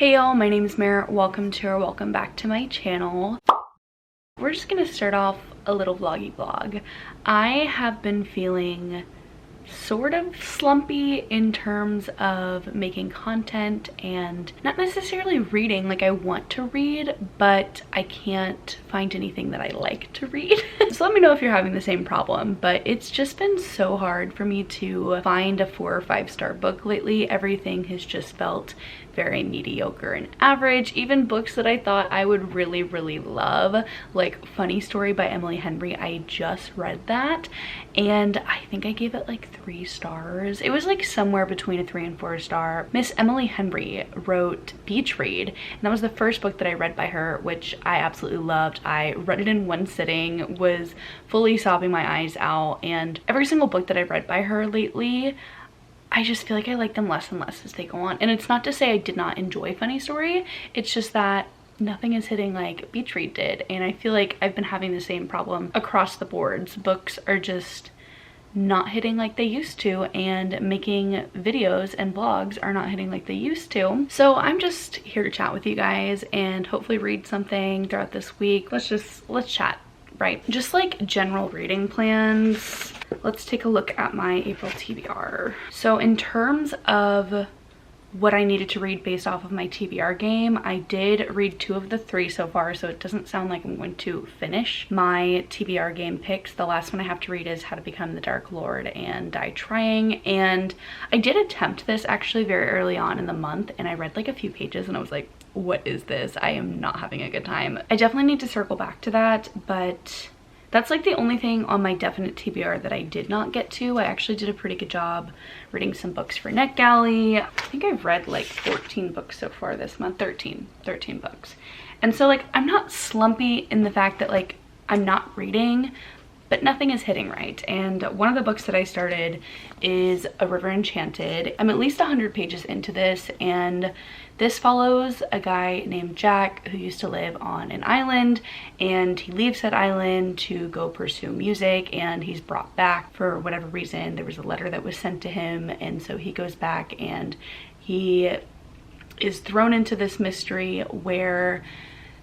Hey y'all, my name is Mare. Welcome back to my channel. We're just gonna start off a little vloggy vlog. I have been feeling sort of slumpy in terms of making content and not necessarily reading. Like, I want to read, but I can't find anything that I like to read. So let me know if you're having the same problem, but it's just been so hard for me to find a 4 or 5 star book lately. Everything has just felt very mediocre and average. Even books that I thought I would really love, like Funny Story by Emily Henry, I just read that and I think I gave it like 3 stars. It was like somewhere between a 3 and 4 star. Miss Emily Henry wrote Beach Read, and that was the first book that I read by her, which I absolutely loved. I read it in one sitting, was fully sobbing my eyes out, and every single book that I've read by her lately, I just feel like I like them less and less as they go on. And it's not to say I did not enjoy Funny Story, it's just that nothing is hitting like Beach Read did. And I feel like I've been having the same problem across the boards. Books are just not hitting like they used to, and making videos and vlogs are not hitting like they used to. So I'm just here to chat with you guys and hopefully read something throughout this week. Let's chat, right? Just like general reading plans. Let's take a look at my April TBR. So in terms of what I needed to read based off of my TBR game, I did read 2 of the 3 so far, so it doesn't sound like I'm going to finish my TBR game picks. The last one I have to read is How to Become the Dark Lord and Die Trying, and I did attempt this actually very early on in the month, and I read like a few pages and I was like, what is this? I am not having a good time. I definitely need to circle back to that, but that's like the only thing on my definite TBR that I did not get to. I actually did a pretty good job reading some books for NetGalley. I think I've read like 14 books so far this month, 13 books. And so like, I'm not slumpy in the fact that like I'm not reading, but nothing is hitting right. And one of the books that I started is A River Enchanted. I'm at least 100 pages into this, and this follows a guy named Jack who used to live on an island, and he leaves that island to go pursue music, and he's brought back for whatever reason. There was a letter that was sent to him, and so he goes back and he is thrown into this mystery where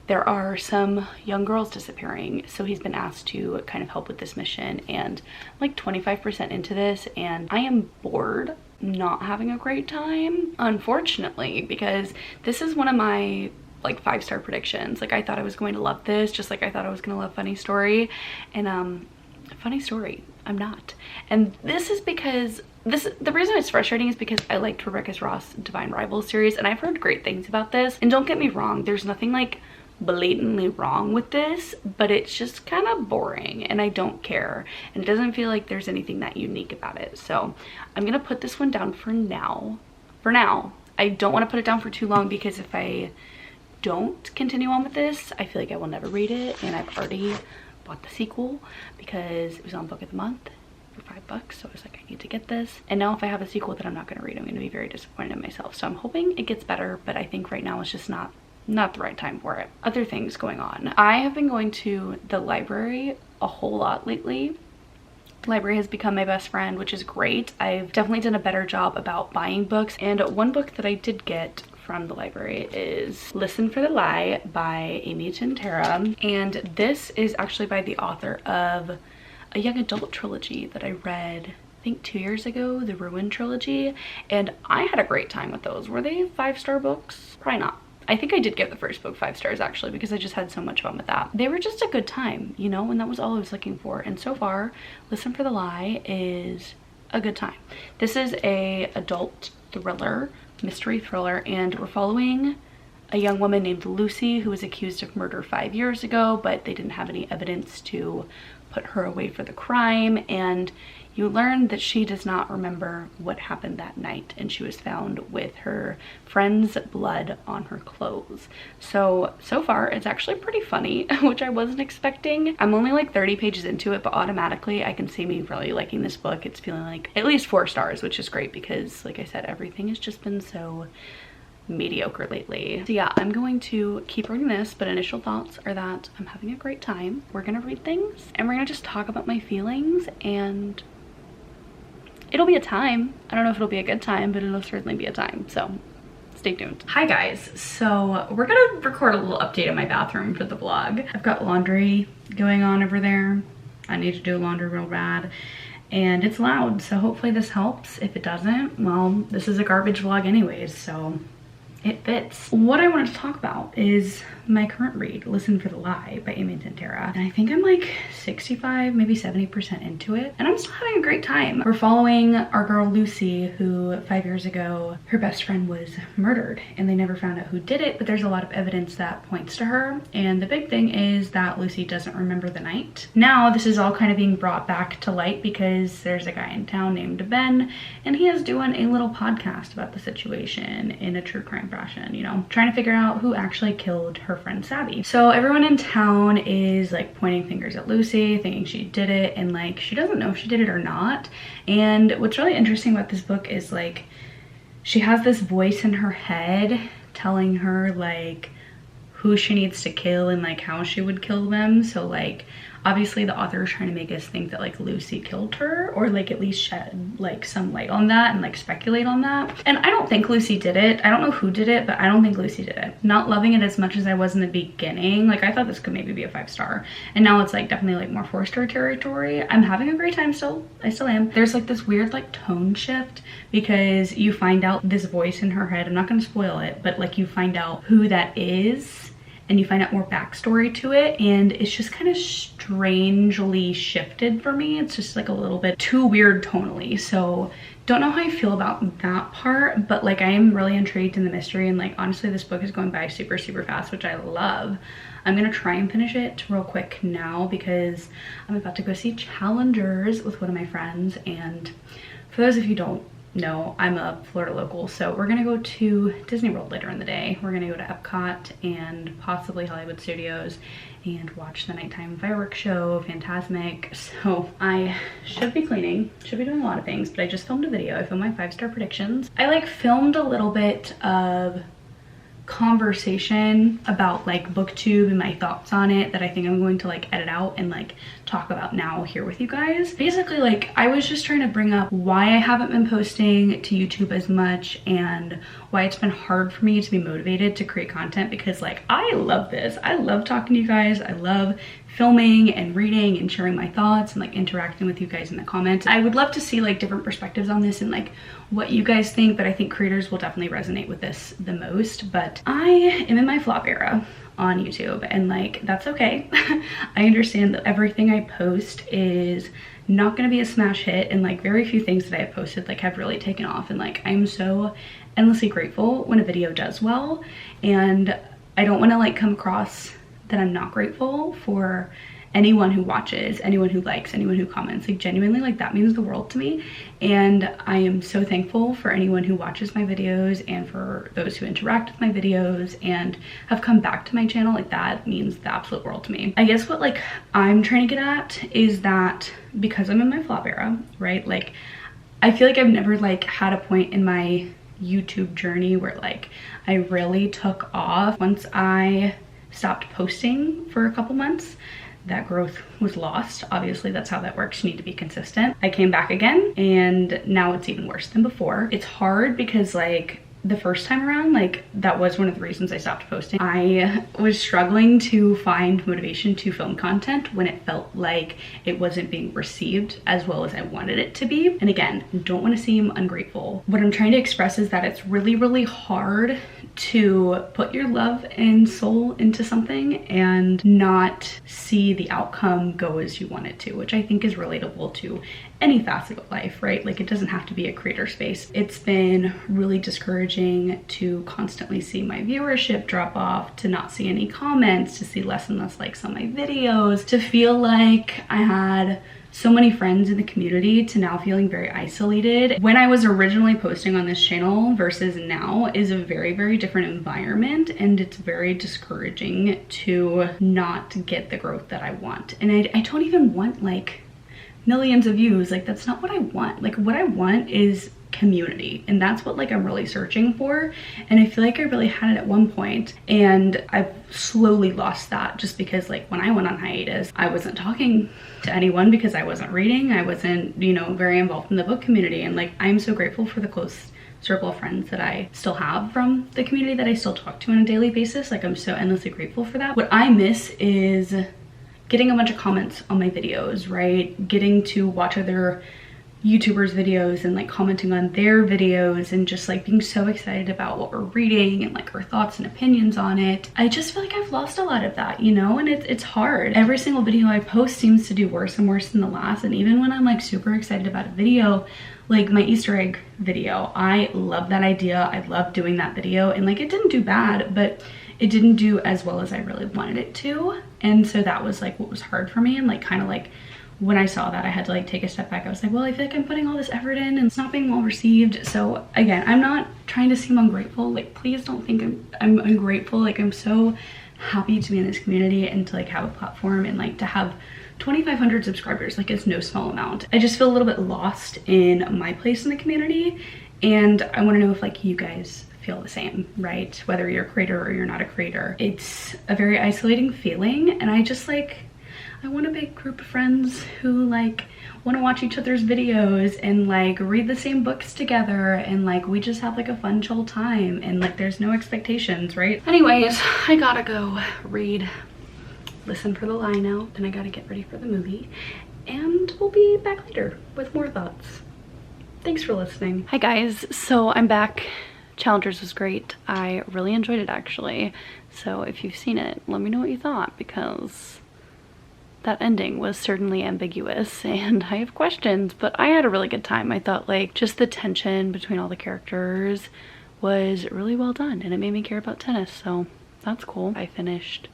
there are some young girls disappearing. So he's been asked to kind of help with this mission, and I'm like 25% into this, and I am bored, not having a great time, unfortunately, because this is one of my like 5-star predictions. Like, I thought I was going to love this, just like I thought I was gonna love Funny Story, and Funny Story, I'm not. And this is because the reason it's frustrating is because I liked Rebecca Ross' Divine Rivals series, and I've heard great things about this. And don't get me wrong, there's nothing like blatantly wrong with this, but it's just kind of boring and I don't care, and it doesn't feel like there's anything that unique about it. So I'm gonna put this one down for now. I don't want to put it down for too long, because if I don't continue on with this, I feel like I will never read it, and I've already bought the sequel because it was on Book of the Month for $5, so I was like, I need to get this. And now if I have a sequel that I'm not going to read, I'm going to be very disappointed in myself. So I'm hoping it gets better, but I think right now it's just not the right time for it. Other things going on. I have been going to the library a whole lot lately. The library has become my best friend, which is great. I've definitely done a better job about buying books, and one book that I did get from the library is Listen for the Lie by Amy Tintera, and this is actually by the author of a young adult trilogy that I read I think 2 years ago, the Ruin trilogy, and I had a great time with those. Were they 5-star books? Probably not. I think I did give the first book 5 stars actually, because I just had so much fun with that. They were just a good time, you know, and that was all I was looking for. And so far, Listen for the Lie is a good time. This is a adult thriller, mystery thriller, and we're following a young woman named Lucy who was accused of murder 5 years ago, but they didn't have any evidence to put her away for the crime, and you learn that she does not remember what happened that night, and she was found with her friend's blood on her clothes. So far it's actually pretty funny, which I wasn't expecting. I'm only like 30 pages into it, but automatically I can see me really liking this book. It's feeling like at least 4 stars, which is great because, like I said, everything has just been so mediocre lately. So yeah, I'm going to keep reading this, but initial thoughts are that I'm having a great time. We're gonna read things and we're gonna just talk about my feelings, and it'll be a time. I don't know if it'll be a good time, but it'll certainly be a time. So stay tuned. Hi guys, so we're gonna record a little update in my bathroom for the vlog. I've got laundry going on over there. I need to do laundry real bad. And it's loud, so hopefully this helps. If it doesn't, well, this is a garbage vlog anyways, so it fits. What I wanted to talk about is my current read, Listen for the Lie by Amy Tintera. And I think I'm like 65, maybe 70% into it. And I'm still having a great time. We're following our girl Lucy, who 5 years ago, her best friend was murdered and they never found out who did it, but there's a lot of evidence that points to her. And the big thing is that Lucy doesn't remember the night. Now this is all kind of being brought back to light because there's a guy in town named Ben, and he is doing a little podcast about the situation in a true crime fashion, you know, trying to figure out who actually killed her friend Savvy. So everyone in town is like pointing fingers at Lucy, thinking she did it, and like she doesn't know if she did it or not. And what's really interesting about this book is like she has this voice in her head telling her like who she needs to kill and like how she would kill them. So like obviously the author is trying to make us think that like Lucy killed her, or like at least shed like some light on that and like speculate on that. And I don't think Lucy did it. I don't know who did it, but I don't think Lucy did it. Not loving it as much as I was in the beginning. Like I thought this could maybe be a 5-star, and now it's like definitely like more 4-star territory. I'm having a great time still. I still am. There's like this weird like tone shift because you find out this voice in her head. I'm not gonna spoil it, but like you find out who that is, and you find out more backstory to it, and it's just kind of strangely shifted for me. It's just like a little bit too weird tonally. So don't know how I feel about that part, but like I am really intrigued in the mystery, and like honestly this book is going by super fast, which I love. I'm gonna try and finish it real quick now because I'm about to go see Challengers with one of my friends. And for those of you who don't know, I'm a Florida local, so we're gonna go to Disney World later in the day. We're gonna go to Epcot and possibly Hollywood Studios and watch the nighttime fireworks show, Fantasmic. So I should be cleaning, should be doing a lot of things, but I just filmed a video. I filmed my 5-star predictions. I like filmed a little bit of conversation about like Booktube and my thoughts on it that I think I'm going to like edit out and like talk about now here with you guys. Basically, like I was just trying to bring up why I haven't been posting to YouTube as much and why it's been hard for me to be motivated to create content, because like I love this. I love talking to you guys. I love filming and reading and sharing my thoughts and like interacting with you guys in the comments. I would love to see like different perspectives on this and like what you guys think, but I think creators will definitely resonate with this the most. But I am in my flop era on YouTube, and like that's okay. I understand that everything I post is not going to be a smash hit, and like very few things that I have posted like have really taken off, and like I'm so endlessly grateful when a video does well, and I don't want to like come across that I'm not grateful for anyone who watches, anyone who likes, anyone who comments. Like genuinely, like that means the world to me, and I am so thankful for anyone who watches my videos and for those who interact with my videos and have come back to my channel. Like that means the absolute world to me. I guess what like I'm trying to get at is that because I'm in my flop era, right, like I feel like I've never like had a point in my YouTube journey where like I really took off. Once I stopped posting for a couple months, that growth was lost. Obviously that's how that works. You need to be consistent. I came back again, and now it's even worse than before. It's hard because like the first time around, like that was one of the reasons I stopped posting. I was struggling to find motivation to film content when it felt like it wasn't being received as well as I wanted it to be. And again, don't want to seem ungrateful. What I'm trying to express is that it's really hard to put your love and soul into something and not see the outcome go as you want it to, which I think is relatable to any facet of life, right? Like it doesn't have to be a creator space. It's been really discouraging to constantly see my viewership drop off, to not see any comments, to see less and less likes on my videos, to feel like I had so many friends in the community, to now feeling very isolated. When I was originally posting on this channel versus now is a very different environment, and it's very discouraging to not get the growth that I want. And I don't even want like millions of views. Like that's not what I want. Like what I want is community, and that's what like I'm really searching for. And I feel like I really had it at one point, and I've slowly lost that just because like when I went on hiatus, I wasn't talking to anyone because I wasn't reading. I wasn't, you know, very involved in the book community. And like I'm so grateful for the close circle of friends that I still have from the community that I still talk to on a daily basis. Like, I'm so endlessly grateful for that. What I miss is getting a bunch of comments on my videos, right? Getting to watch other YouTubers videos and like commenting on their videos and just like being so excited about what we're reading and like our thoughts and opinions on it. I just feel like I've lost a lot of that, you know, and it's hard. Every single video I post seems to do worse and worse than the last. And even when I'm like super excited about a video, like my Easter egg video, I love that idea. I love doing that video, and like it didn't do bad, but it didn't do as well as I really wanted it to. And so that was like what was hard for me, and like kind of like when I saw that, I had to like take a step back. I was like, well, I feel like I'm putting all this effort in and it's not being well received. So again, I'm not trying to seem ungrateful. Like, please don't think I'm ungrateful. Like, I'm so happy to be in this community and to like have a platform and like to have 2,500 subscribers. Like, it's no small amount. I just feel a little bit lost in my place in the community, and I want to know if like you guys feel the same, right? Whether you're a creator or you're not a creator. It's a very isolating feeling, and I just like, I want a big group of friends who like want to watch each other's videos and like read the same books together, and like we just have like a fun chill time, and like there's no expectations, right? Anyways, I gotta go read Listen for the Lie now, then I gotta get ready for the movie, and we'll be back later with more thoughts. Thanks for listening. Hi guys, so I'm back. Challengers was great. I really enjoyed it actually. So if you've seen it, let me know what you thought, because that ending was certainly ambiguous and I have questions, but I had a really good time. I thought like just the tension between all the characters was really well done, and it made me care about tennis, so that's cool. I finished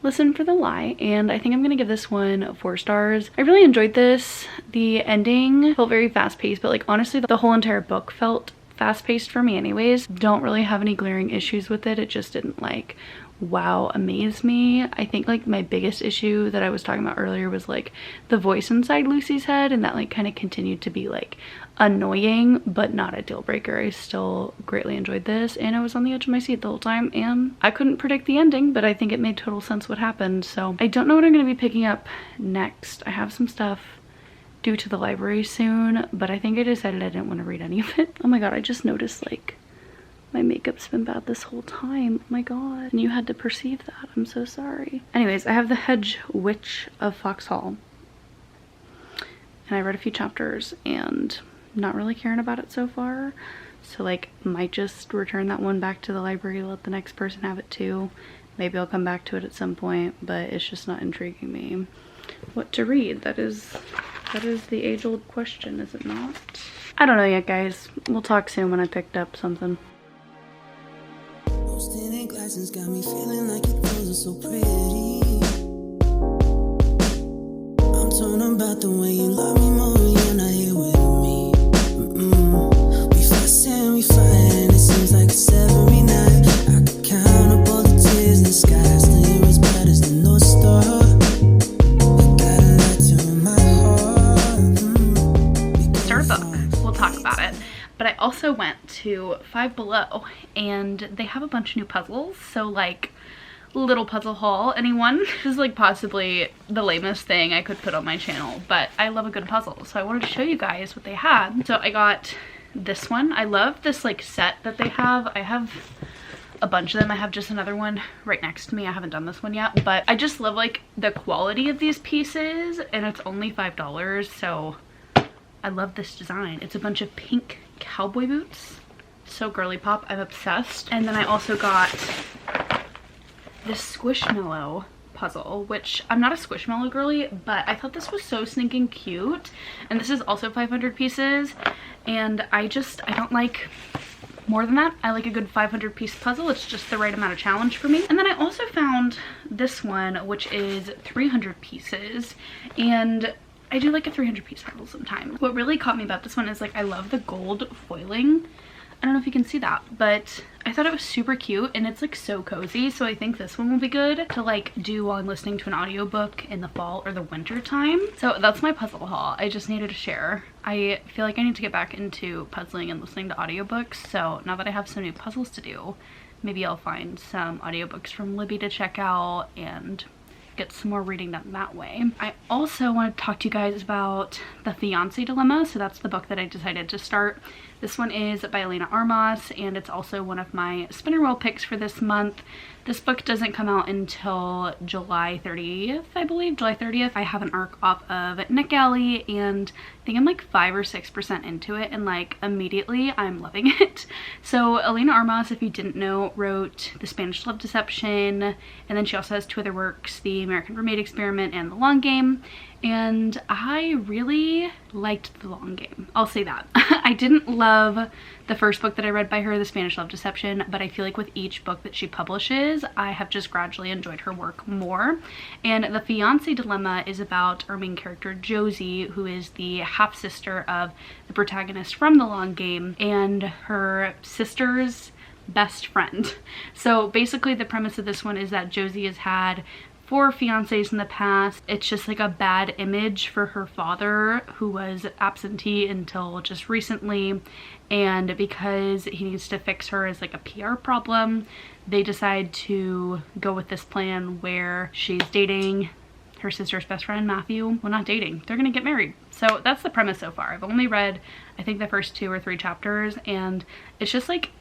Listen for the Lie, and I think I'm gonna give this one 4 stars. I really enjoyed this. The ending felt very fast-paced, but like honestly the whole entire book felt fast-paced for me anyways. Don't really have any glaring issues with it. It just didn't like wow amaze me. I think like my biggest issue that I was talking about earlier was like the voice inside Lucy's head, and that like kind of continued to be like annoying but not a deal breaker. I still greatly enjoyed this, and I was on the edge of my seat the whole time, and I couldn't predict the ending, but I think it made total sense what happened. So I don't know what I'm going to be picking up next. I have some stuff due to the library soon, but I think I decided I didn't want to read any of it. Oh my god, I just noticed like my makeup's been bad this whole time. Oh my god. And you had to perceive that. I'm so sorry. Anyways, I have The Hedge Witch of Foxhall, and I read a few chapters and not really caring about it so far. So like might just return that one back to the library, let the next person have it too. Maybe I'll come back to it at some point, but it's just not intriguing me. What to read? That is the age-old question, is it not? I don't know yet, guys. We'll talk soon when I picked up something. Tinted glasses got me feeling like your clothes are so pretty. I'm torn about the way you love me more when you're not here with me. We fuss and we fight, and it seems like it's every night. I could count up all the tears in the sky, still you're as bright as the North Star. You got a light to my heart. Start a book. We'll talk about it. But I also went to Five Below, and they have a bunch of new puzzles. So like little puzzle haul. Anyone? This is like possibly the lamest thing I could put on my channel, but I love a good puzzle. So I wanted to show you guys what they had. So I got this one. I love this like set that they have. I have a bunch of them. I have just another one right next to me. I haven't done this one yet, but I just love like the quality of these pieces, and it's only $5. So I love this design. It's a bunch of pink cowboy boots. So girly pop. I'm obsessed. And then I also got this Squishmallow puzzle, which I'm not a Squishmallow girly, but I thought this was so stinking cute. And this is also 500 pieces, and I don't like more than that. I like a good 500 piece puzzle. It's just the right amount of challenge for me. And then I also found this one, which is 300 pieces, and I do like a 300 piece puzzle sometimes. What really caught me about this one is like I love the gold foiling. I don't know if you can see that, but I thought it was super cute, and it's like so cozy. So I think this one will be good to like do while I'm listening to an audiobook in the fall or the winter time. So that's my puzzle haul. I just needed to share. I feel like I need to get back into puzzling and listening to audiobooks. So now that I have some new puzzles to do, maybe I'll find some audiobooks from Libby to check out and get some more reading done that way. I also want to talk to you guys about the Fiance dilemma. So that's the book that I decided to start This one is by Elena Armas, and it's also one of my spinner wheel picks for this month. This book doesn't come out until July 30th, I believe, July 30th. I have an arc off of Nick Alley, and I think I'm like 5 or 6% into it, and like immediately I'm loving it. So Elena Armas, if you didn't know, wrote The Spanish Love Deception, and then she also has 2 other works, The American Roommate Experiment and The Long Game. And I really liked The Long Game. I'll say that. I didn't love the first book that I read by her, The Spanish Love Deception, but I feel like with each book that she publishes, I have just gradually enjoyed her work more. And The Fiance Dilemma is about our main character, Josie, who is the half-sister of the protagonist from The Long Game, and her sister's best friend. So basically the premise of this one is that Josie has had 4 fiancés in the past. It's just like a bad image for her father, who was absentee until just recently, and because he needs to fix her as like a PR problem, they decide to go with this plan where she's dating her sister's best friend, Matthew. Well, not dating, they're gonna get married. So that's the premise so far. I've only read, I think, the first 2 or 3 chapters, and it's just like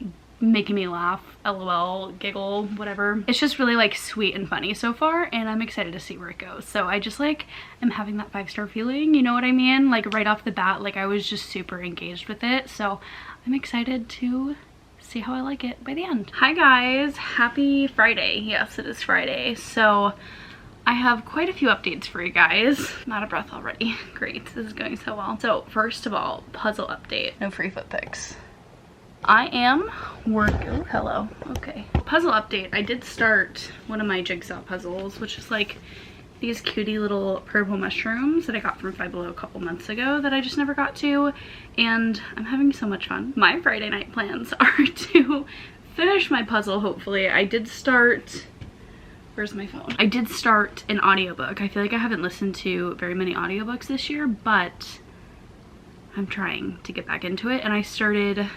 making me laugh, lol, giggle, whatever. It's just really like sweet and funny so far, and I'm excited to see where it goes. So I just like am having that 5-star feeling, you know what I mean? Like right off the bat, like I was just super engaged with it. So I'm excited to see how I like it by the end. Hi guys, happy Friday. Yes, it is Friday. So I have quite a few updates for you guys. I'm out of breath already. Great, this is going so well. So first of all, puzzle update. No free foot pics. I am working, oh, hello, okay. Puzzle update, I did start one of my jigsaw puzzles, which is like these cutie little purple mushrooms that I got from Five Below a couple months ago that I just never got to, and I'm having so much fun. My Friday night plans are to finish my puzzle, hopefully. I did start, where's my phone? I did start an audiobook. I feel like I haven't listened to very many audiobooks this year, but I'm trying to get back into it, and I started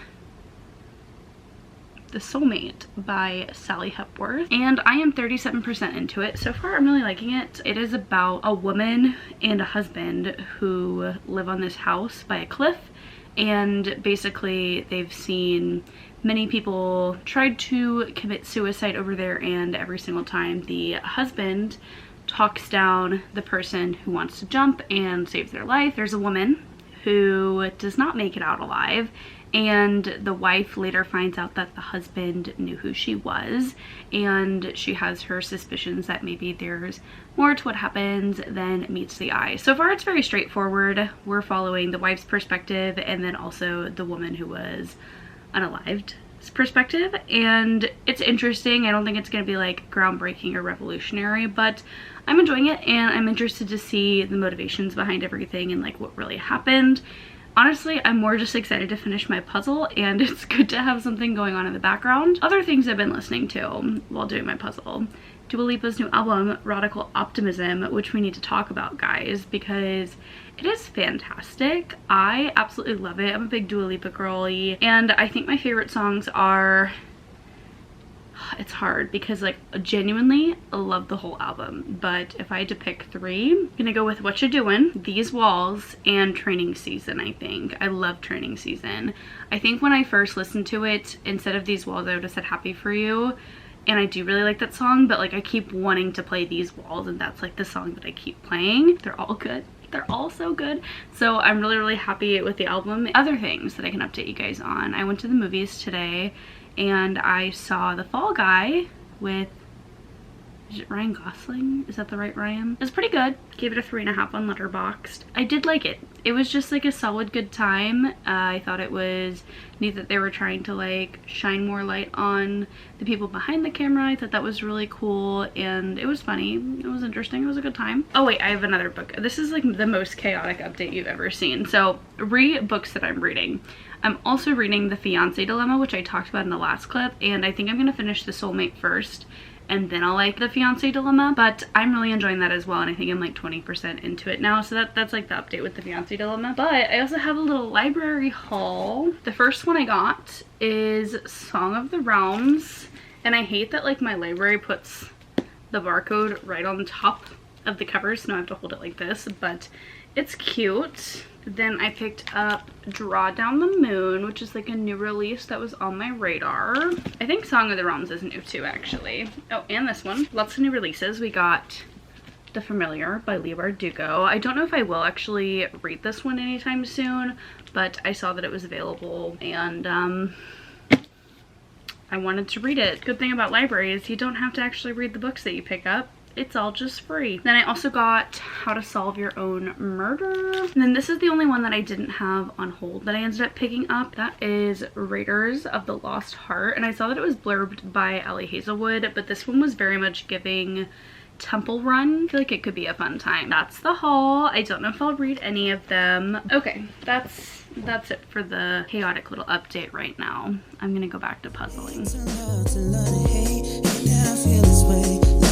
The Soulmate by Sally Hepworth, and I am 37% into it. So far I'm really liking it. It is about a woman and a husband who live on this house by a cliff, and basically they've seen many people tried to commit suicide over there, and every single time the husband talks down the person who wants to jump and saves their life. There's a woman who does not make it out alive, and the wife later finds out that the husband knew who she was, and she has her suspicions that maybe there's more to what happens than meets the eye. So far it's very straightforward. We're following the wife's perspective and then also the woman who was unalived perspective, and it's interesting. I don't think it's going to be like groundbreaking or revolutionary, but I'm enjoying it, and I'm interested to see the motivations behind everything and like what really happened. Honestly, I'm more just excited to finish my puzzle, and it's good to have something going on in the background. Other things I've been listening to while doing my puzzle: Dua Lipa's new album, Radical Optimism, which we need to talk about, guys, because it is fantastic. I absolutely love it. I'm a big Dua Lipa girly, and I think my favorite songs are, it's hard because like genuinely I love the whole album, but if I had to pick 3, I'm gonna go with What You Doin', These Walls, and Training Season. I think I love Training Season. I think when I first listened to it, instead of These Walls I would have said Happy For You, and I do really like that song, but like I keep wanting to play These Walls, and that's like the song that I keep playing. They're all good. They're all so good. So I'm really happy with the album. Other things that I can update you guys on: I went to the movies today and I saw The Fall Guy with, is it Ryan Gosling? Is that the right Ryan? It was pretty good. Gave it a 3.5 on Letterboxd. I did like it. It was just like a solid good time. I thought it was neat that they were trying to like shine more light on the people behind the camera. I thought that was really cool, and it was funny. It was interesting. It was a good time. Oh wait, I have another book. This is like the most chaotic update you've ever seen. So books that I'm reading. I'm also reading The Fiance Dilemma, which I talked about in the last clip, and I think I'm gonna finish The Soulmate first, and then I'll like The Fiance Dilemma, but I'm really enjoying that as well, and I think I'm like 20% into it now, so that's like the update with The Fiance Dilemma. But I also have a little library haul. The first one I got is Song of the Realms, and I hate that like my library puts the barcode right on top of the cover, so now I have to hold it like this, but it's cute. Then I picked up Draw Down the Moon, which is like a new release that was on my radar. I think Song of the Realms is new too, actually. Oh, and this one. Lots of new releases. We got The Familiar by Leigh Bardugo. I don't know if I will actually read this one anytime soon, but I saw that it was available and I wanted to read it. Good thing about libraries, you don't have to actually read the books that you pick up. It's all just free. Then I also got How to Solve Your Own Murder. And then this is the only one that I didn't have on hold that I ended up picking up. That is Raiders of the Lost Heart. And I saw that it was blurbed by Ellie Hazelwood, but this one was very much giving Temple Run. I feel like it could be a fun time. That's the haul. I don't know if I'll read any of them. Okay, that's it for the chaotic little update right now. I'm gonna go back to puzzling.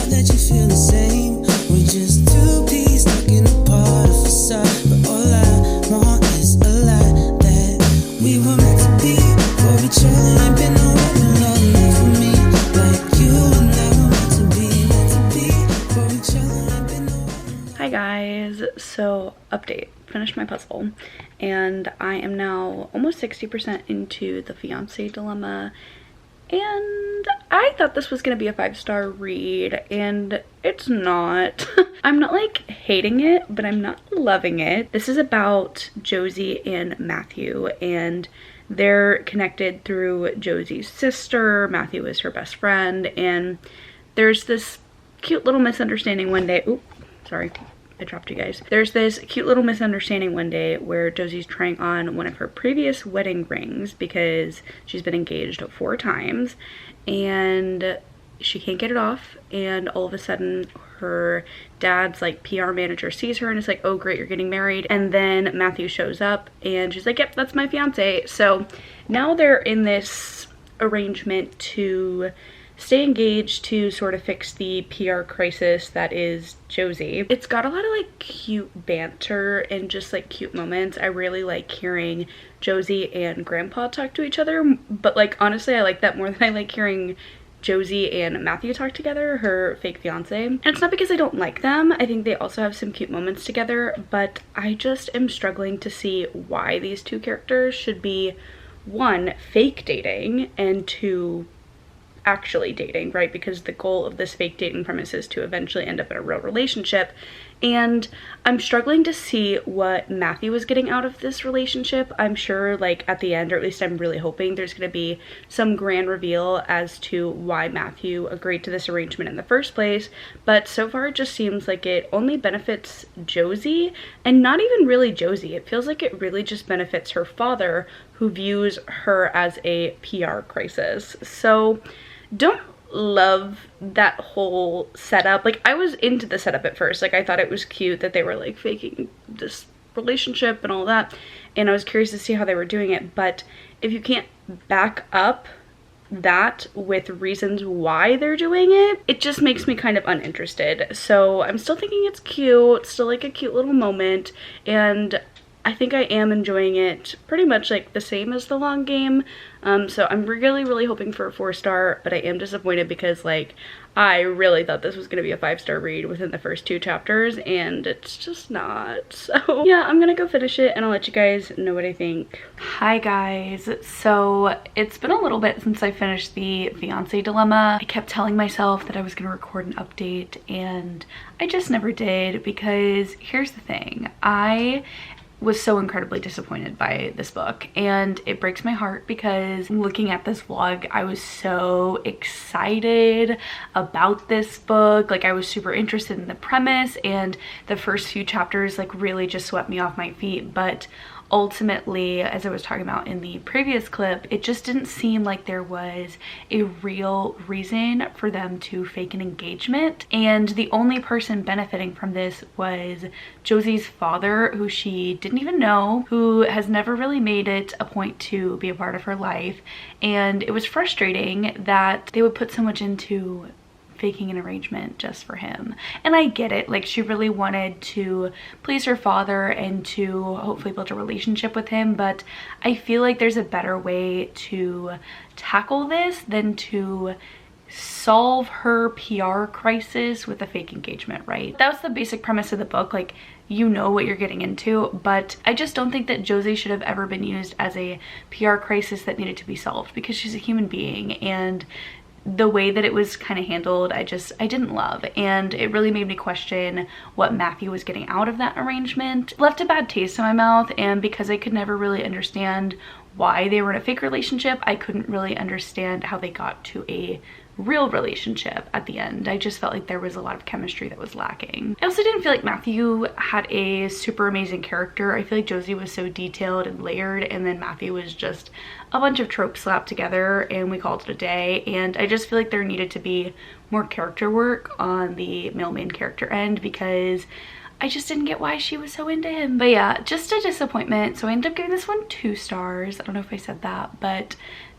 That you feel the same. We're just two peas looking apart, a facade, but all I want is a lie that we were meant to be for each other. Ain't been no love for me like you and I were meant to be for each other. Ain't been no. Hi guys, so update. Finished my puzzle and I am now almost 60% into the Fiance dilemma. And I thought this was gonna be a 5-star read, and it's not. I'm not like hating it, but I'm not loving it. This is about Josie and Matthew, and they're connected through Josie's sister. Matthew is her best friend, and there's this cute little misunderstanding one day. Oop, sorry. I dropped you guys. There's this cute little misunderstanding one day where Josie's trying on one of her previous wedding rings because she's been engaged 4 times and she can't get it off, and all of a sudden her dad's like PR manager sees her and is like, oh great, you're getting married. And then Matthew shows up and she's like, yep, that's my fiance. So now they're in this arrangement to stay engaged to sort of fix the PR crisis that is Josie. It's got a lot of like cute banter and just like cute moments. I really like hearing Josie and Grandpa talk to each other, but like honestly I like that more than I like hearing Josie and Matthew talk together, her fake fiance. And it's not because I don't like them. I think they also have some cute moments together, but I just am struggling to see why these two characters should be, 1, fake dating, and 2, actually dating, right? Because the goal of this fake dating premise is to eventually end up in a real relationship. And I'm struggling to see what Matthew is getting out of this relationship. I'm sure like at the end, or at least I'm really hoping there's going to be some grand reveal as to why Matthew agreed to this arrangement in the first place. But so far it just seems like it only benefits Josie, and not even really Josie. It feels like it really just benefits her father, who views her as a PR crisis. So don't love that whole setup. Like I was into the setup at first. Like I thought it was cute that they were like faking this relationship and all that, and I was curious to see how they were doing it. But if you can't back up that with reasons why they're doing it, it just makes me kind of uninterested. So I'm still thinking it's cute, still like a cute little moment, and I think I am enjoying it pretty much like the same as The Long Game. So I'm really hoping for a 4-star, but I am disappointed because like I really thought this was going to be a 5-star read within the first 2 chapters, and it's just not. So yeah, I'm gonna go finish it and I'll let you guys know what I think. Hi guys, so it's been a little bit since I finished the Fiance dilemma. I kept telling myself that I was gonna record an update and I just never did, because here's the thing. I was so incredibly disappointed by this book, and it breaks my heart because looking at this vlog I was so excited about this book. Like I was super interested in the premise, and the first few chapters like really just swept me off my feet. But ultimately, as I was talking about in the previous clip, it just didn't seem like there was a real reason for them to fake an engagement, and the only person benefiting from this was Josie's father, who she didn't even know, who has never really made it a point to be a part of her life. And it was frustrating that they would put so much into faking an arrangement just for him. And I get it, like she really wanted to please her father and to hopefully build a relationship with him, but I feel like there's a better way to tackle this than to solve her PR crisis with a fake engagement, right? That was the basic premise of the book. Like, you know what you're getting into, but I just don't think that Josie should have ever been used as a PR crisis that needed to be solved, because she's a human being, and the way that it was kind of handled, I didn't love, and it really made me question what Matthew was getting out of that arrangement. It left a bad taste in my mouth, and because I could never really understand why they were in a fake relationship, I couldn't really understand how they got to a real relationship at the end. I just felt like there was a lot of chemistry that was lacking. I also didn't feel like Matthew had a super amazing character. I feel like Josie was so detailed and layered, and then Matthew was just a bunch of tropes slapped together and we called it a day. And I just feel like there needed to be more character work on the male main character end, because I just didn't get why she was so into him. But yeah, just a disappointment. So I ended up giving this one 2 stars. I don't know if I said that, but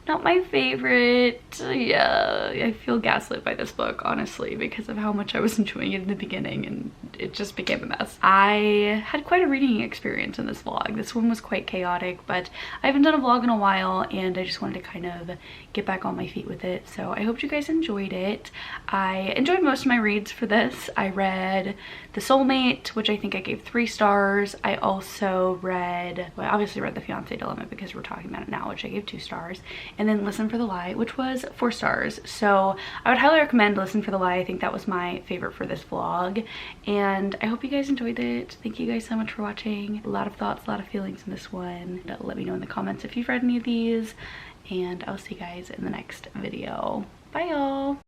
not my favorite. Yeah, I feel gaslit by this book, honestly, because of how much I was enjoying it in the beginning, and it just became a mess. I had quite a reading experience in this vlog. This one was quite chaotic, but I haven't done a vlog in a while, and I just wanted to kind of get back on my feet with it. So I hope you guys enjoyed it. I enjoyed most of my reads for this. I read The Soulmate, which I think I gave 3 stars. I also read, well, I obviously read The Fiance Dilemma because we're talking about it now, which I gave 2 stars. And then Listen for the Lie, which was 4 stars. So I would highly recommend Listen for the Lie. I think that was my favorite for this vlog. And I hope you guys enjoyed it. Thank you guys so much for watching. A lot of thoughts, a lot of feelings in this one. Let me know in the comments if you've read any of these. And I'll see you guys in the next video. Bye y'all.